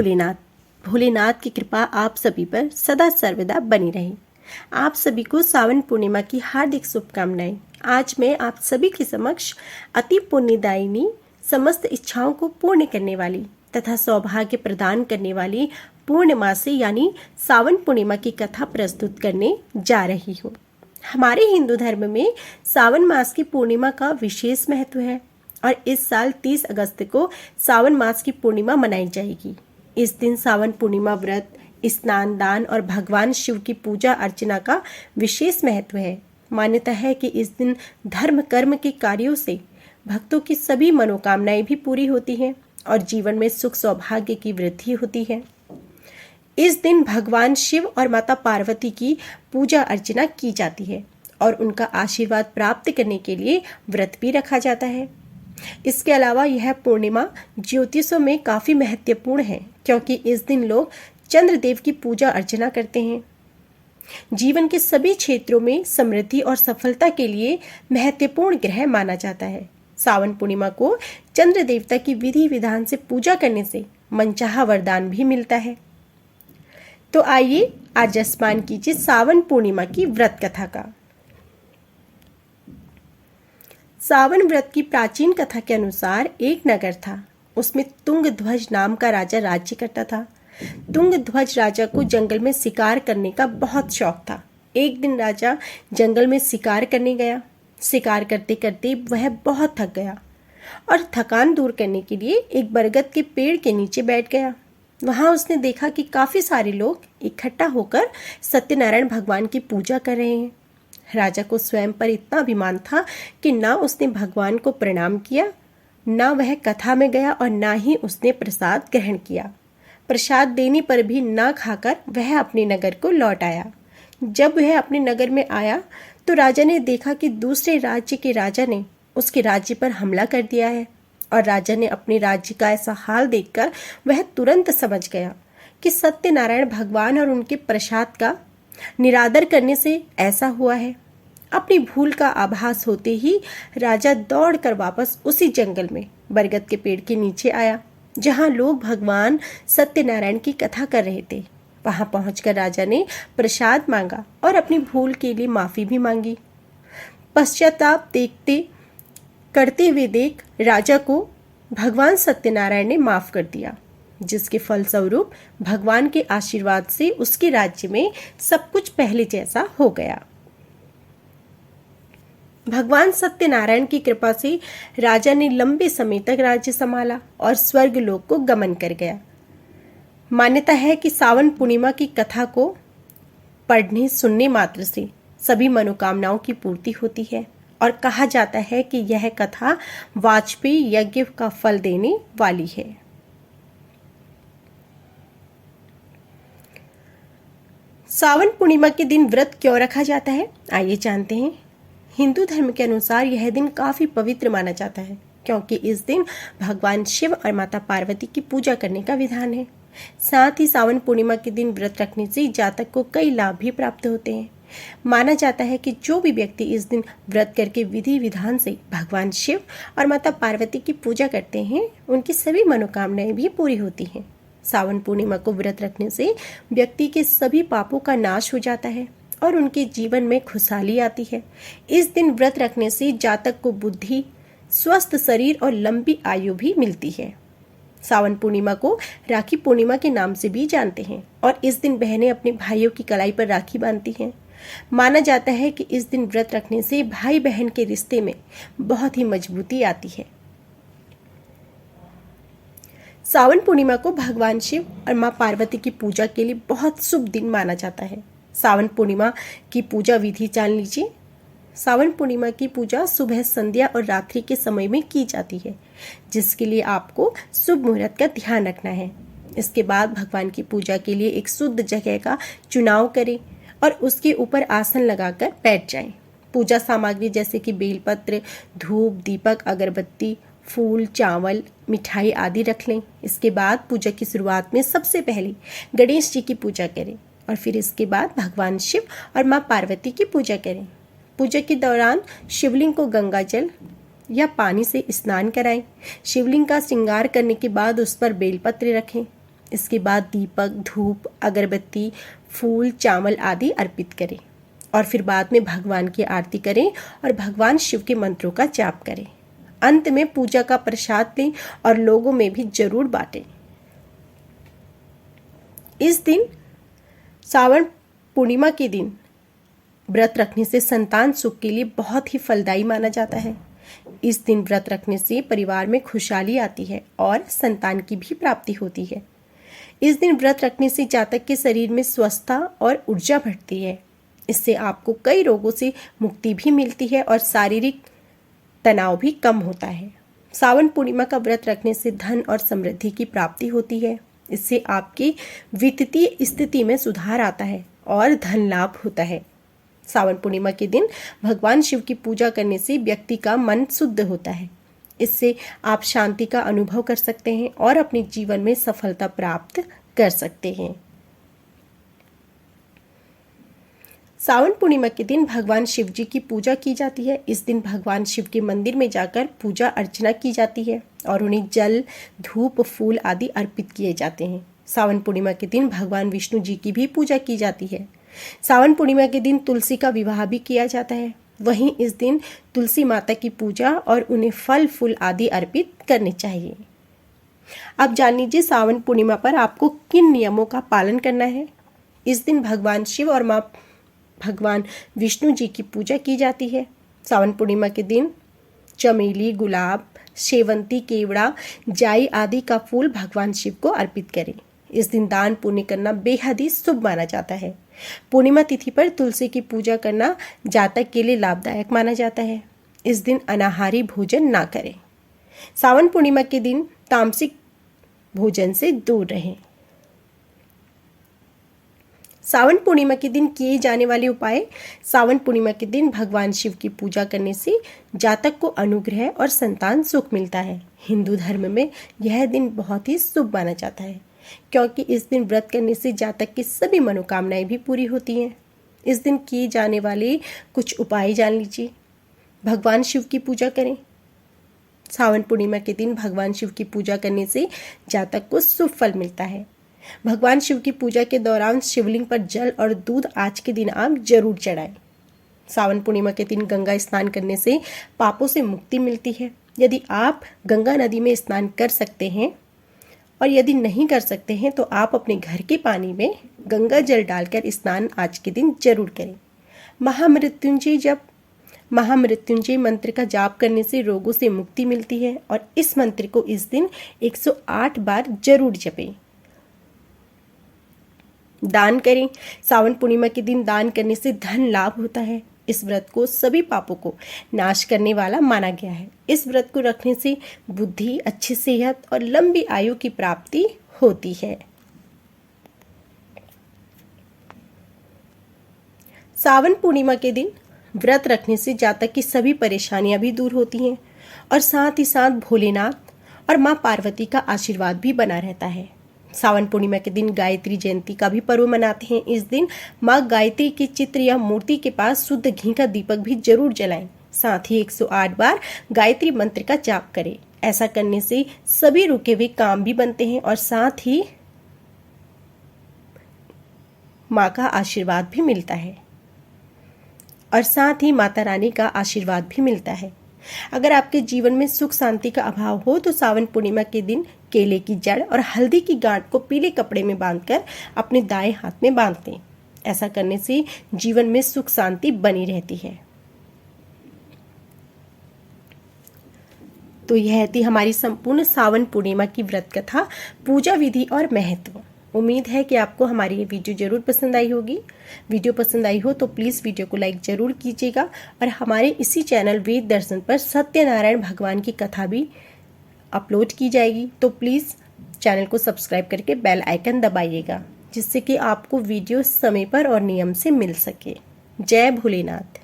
भोलेनाथ। भोलेनाथ की कृपा आप सभी पर सदा सर्वदा बनी रहे। आप सभी को सावन पूर्णिमा की हार्दिक शुभकामनाएं। आज मैं आप सभी के समक्ष अति पुण्यदायिनी, समस्त इच्छाओं को पूर्ण करने वाली तथा सौभाग्य प्रदान करने वाली पूर्णमासी यानी सावन पूर्णिमा की कथा प्रस्तुत करने जा रही हूँ। हमारे हिंदू धर्म में सावन मास की पूर्णिमा का विशेष महत्व है और इस साल 30 अगस्त को सावन मास की पूर्णिमा मनाई जाएगी। इस दिन सावन पूर्णिमा व्रत, स्नान, दान और भगवान शिव की पूजा अर्चना का विशेष महत्व है। मान्यता है कि इस दिन धर्म कर्म के कार्यों से भक्तों की सभी मनोकामनाएं भी पूरी होती हैं और जीवन में सुख सौभाग्य की वृद्धि होती है। इस दिन भगवान शिव और माता पार्वती की पूजा अर्चना की जाती है और उनका आशीर्वाद प्राप्त करने के लिए व्रत भी रखा जाता है। इसके अलावा यह पूर्णिमा ज्योतिषों में काफी महत्वपूर्ण है क्योंकि इस दिन लोग चंद्रदेव की पूजा अर्चना करते हैं। जीवन के सभी क्षेत्रों में समृद्धि और सफलता के लिए महत्वपूर्ण ग्रह माना जाता है। सावन पूर्णिमा को चंद्र देवता की विधि विधान से पूजा करने से मनचाहा वरदान भी मिलता है। तो आइए आज स्मरण कीजिए सावन पूर्णिमा की व्रत कथा का। सावन व्रत की प्राचीन कथा के अनुसार एक नगर था, उसमें तुंगध्वज नाम का राजा राज्य करता था। तुंगध्वज राजा को जंगल में शिकार करने का बहुत शौक था। एक दिन राजा जंगल में शिकार करने गया। शिकार करते करते वह बहुत थक गया और थकान दूर करने के लिए एक बरगद के पेड़ के नीचे बैठ गया। वहां उसने देखा कि काफी सारे लोग इकट्ठा होकर सत्यनारायण भगवान की पूजा कर रहे हैं। राजा को स्वयं पर इतना अभिमान था कि ना उसने भगवान को प्रणाम किया, ना वह कथा में गया और ना ही उसने प्रसाद ग्रहण किया। प्रसाद देने पर भी ना खाकर वह अपने नगर को लौट आया। जब वह अपने नगर में आया तो राजा ने देखा कि दूसरे राज्य के राजा ने उसके राज्य पर हमला कर दिया है और राजा ने अपने राज्य का ऐसा हाल देखकर वह तुरंत समझ गया कि सत्यनारायण भगवान और उनके प्रसाद का निरादर करने से ऐसा हुआ है। अपनी भूल का आभास होते ही राजा दौड़कर वापस उसी जंगल में बरगद के पेड़ के नीचे आया जहां लोग भगवान सत्यनारायण की कथा कर रहे थे। वहां पहुंचकर राजा ने प्रसाद मांगा और अपनी भूल के लिए माफी भी मांगी। पश्चाताप करते हुए देख राजा को भगवान सत्यनारायण ने माफ कर दिया, जिसके फलस्वरूप भगवान के आशीर्वाद से उसके राज्य में सब कुछ पहले जैसा हो गया। भगवान सत्यनारायण की कृपा से राजा ने लंबे समय तक राज्य संभाला और स्वर्ग लोक को गमन कर गया। मान्यता है कि सावन पूर्णिमा की कथा को पढ़ने सुनने मात्र से सभी मनोकामनाओं की पूर्ति होती है और कहा जाता है कि यह कथा वाजपेयी यज्ञ का फल देने वाली है। सावन पूर्णिमा के दिन व्रत क्यों रखा जाता है, आइए जानते हैं। हिंदू धर्म के अनुसार यह दिन काफी पवित्र माना जाता है क्योंकि इस दिन भगवान शिव और माता पार्वती की पूजा करने का विधान है। साथ ही सावन पूर्णिमा के दिन व्रत रखने से जातक को कई लाभ भी प्राप्त होते हैं। माना जाता है कि जो भी व्यक्ति इस दिन व्रत करके विधि विधान से भगवान शिव और माता पार्वती की पूजा करते हैं, उनकी सभी मनोकामनाएं भी पूरी होती हैं। सावन पूर्णिमा को व्रत रखने से व्यक्ति के सभी पापों का नाश हो जाता है और उनके जीवन में खुशहाली आती है। इस दिन व्रत रखने से जातक को बुद्धि, स्वस्थ शरीर और लंबी आयु भी मिलती है। सावन पूर्णिमा को राखी पूर्णिमा के नाम से भी जानते हैं और इस दिन बहनें अपने भाइयों की कलाई पर राखी बांधती हैं। माना जाता है कि इस दिन व्रत रखने से भाई बहन के रिश्ते में बहुत ही मजबूती आती है। सावन पूर्णिमा को भगवान शिव और मां पार्वती की पूजा के लिए बहुत शुभ दिन माना जाता है। सावन पूर्णिमा की पूजा विधि जान लीजिए। सावन पूर्णिमा की पूजा सुबह, संध्या और रात्रि के समय में की जाती है, जिसके लिए आपको शुभ मुहूर्त का ध्यान रखना है। इसके बाद भगवान की पूजा के लिए एक शुद्ध जगह का चुनाव करें और उसके ऊपर आसन लगाकर बैठ जाएं। पूजा सामग्री जैसे कि बेलपत्र, धूप, दीपक, अगरबत्ती, फूल, चावल, मिठाई आदि रख लें। इसके बाद पूजा की शुरुआत में सबसे पहले गणेश जी की पूजा करें और फिर इसके बाद भगवान शिव और मां पार्वती की पूजा करें। पूजा के दौरान शिवलिंग को गंगा जल या पानी से स्नान कराएं। शिवलिंग का श्रृंगार करने के बाद उस पर बेलपत्र रखें। इसके बाद दीपक, धूप, अगरबत्ती, फूल, चावल आदि अर्पित करें और फिर बाद में भगवान की आरती करें और भगवान शिव के मंत्रों का जाप करें। अंत में पूजा का प्रसाद लें और लोगों में भी जरूर बांटें। इस दिन सावन पूर्णिमा के दिन व्रत रखने से संतान सुख के लिए बहुत ही फलदायी माना जाता है। इस दिन व्रत रखने से परिवार में खुशहाली आती है और संतान की भी प्राप्ति होती है। इस दिन व्रत रखने से जातक के शरीर में स्वस्थता और ऊर्जा बढ़ती है। इससे आपको कई रोगों से मुक्ति भी मिलती है और शारीरिक तनाव भी कम होता है। सावन पूर्णिमा का व्रत रखने से धन और समृद्धि की प्राप्ति होती है। इससे आपकी वित्तीय स्थिति में सुधार आता है और धन लाभ होता है। सावन पूर्णिमा के दिन भगवान शिव की पूजा करने से व्यक्ति का मन शुद्ध होता है। इससे आप शांति का अनुभव कर सकते हैं और अपने जीवन में सफलता प्राप्त कर सकते हैं। सावन पूर्णिमा के दिन भगवान शिव जी की पूजा की जाती है। इस दिन भगवान शिव के मंदिर में जाकर पूजा अर्चना की जाती है और उन्हें जल, धूप, फूल आदि अर्पित किए जाते हैं। सावन पूर्णिमा के दिन भगवान विष्णु जी की भी पूजा की जाती है। सावन पूर्णिमा के दिन तुलसी का विवाह भी किया जाता है। वहीं इस दिन तुलसी माता की पूजा और उन्हें फल फूल आदि अर्पित करने चाहिए। अब जान लीजिए सावन पूर्णिमा पर आपको किन नियमों का पालन करना है। इस दिन भगवान शिव और मां भगवान विष्णु जी की पूजा की जाती है। सावन पूर्णिमा के दिन चमेली, गुलाब, शेवंती, केवड़ा, जाई आदि का फूल भगवान शिव को अर्पित करें। इस दिन दान पुण्य करना बेहद ही शुभ माना जाता है। पूर्णिमा तिथि पर तुलसी की पूजा करना जातक के लिए लाभदायक माना जाता है। इस दिन अनाहारी भोजन ना करें। सावन पूर्णिमा के दिन तामसिक भोजन से दूर रहें। सावन पूर्णिमा के दिन किए जाने वाले उपाय। सावन पूर्णिमा के दिन भगवान शिव की पूजा करने से जातक को अनुग्रह और संतान सुख मिलता है। हिंदू धर्म में यह दिन बहुत ही शुभ माना जाता है क्योंकि इस दिन व्रत करने से जातक की सभी मनोकामनाएं भी पूरी होती हैं। इस दिन किए जाने वाले कुछ उपाय जान लीजिए। भगवान शिव की पूजा करें। सावन पूर्णिमा के दिन भगवान शिव की पूजा करने से जातक को शुभ फल मिलता है। भगवान शिव की पूजा के दौरान शिवलिंग पर जल और दूध आज के दिन आप जरूर चढ़ाएं। सावन पूर्णिमा के दिन गंगा स्नान करने से पापों से मुक्ति मिलती है। यदि आप गंगा नदी में स्नान कर सकते हैं और यदि नहीं कर सकते हैं तो आप अपने घर के पानी में गंगा जल डालकर स्नान आज के दिन जरूर करें। महामृत्युंजय मंत्र का जाप करने से रोगों से मुक्ति मिलती है और इस मंत्र को इस दिन 108 बार जरूर जपें। दान करें। सावन पूर्णिमा के दिन दान करने से धन लाभ होता है। इस व्रत को सभी पापों को नाश करने वाला माना गया है। इस व्रत को रखने से बुद्धि, अच्छी सेहत और लंबी आयु की प्राप्ति होती है। सावन पूर्णिमा के दिन व्रत रखने से जातक की सभी परेशानियां भी दूर होती हैं और साथ ही साथ भोलेनाथ और मां पार्वती का आशीर्वाद भी बना रहता है। सावन पूर्णिमा के दिन गायत्री जयंती का भी पर्व मनाते हैं। इस दिन मां गायत्री के चित्र या मूर्ति के पास शुद्ध घी का दीपक भी जरूर जलाएं। साथ ही 108 बार गायत्री मंत्र का जाप करें। ऐसा करने से सभी रुके हुए काम भी बनते हैं और साथ ही मां का आशीर्वाद भी मिलता है और साथ ही माता रानी का आशीर्वाद भी मिलता है। अगर आपके जीवन में सुख शांति का अभाव हो तो सावन पूर्णिमा के दिन केले की जड़ और हल्दी की गांठ को पीले कपड़े में बांधकर अपने दाएं हाथ में बांध दें। ऐसा करने से जीवन में सुख शांति बनी रहती है। तो यह थी हमारी संपूर्ण सावन पूर्णिमा की व्रत कथा, पूजा विधि और महत्व। उम्मीद है कि आपको हमारी ये वीडियो जरूर पसंद आई होगी। वीडियो पसंद आई हो तो प्लीज़ वीडियो को लाइक जरूर कीजिएगा और हमारे इसी चैनल वेद दर्शन पर सत्यनारायण भगवान की कथा भी अपलोड की जाएगी। तो प्लीज़ चैनल को सब्सक्राइब करके बेल आइकन दबाइएगा जिससे कि आपको वीडियो समय पर और नियम से मिल सके। जय भोलेनाथ।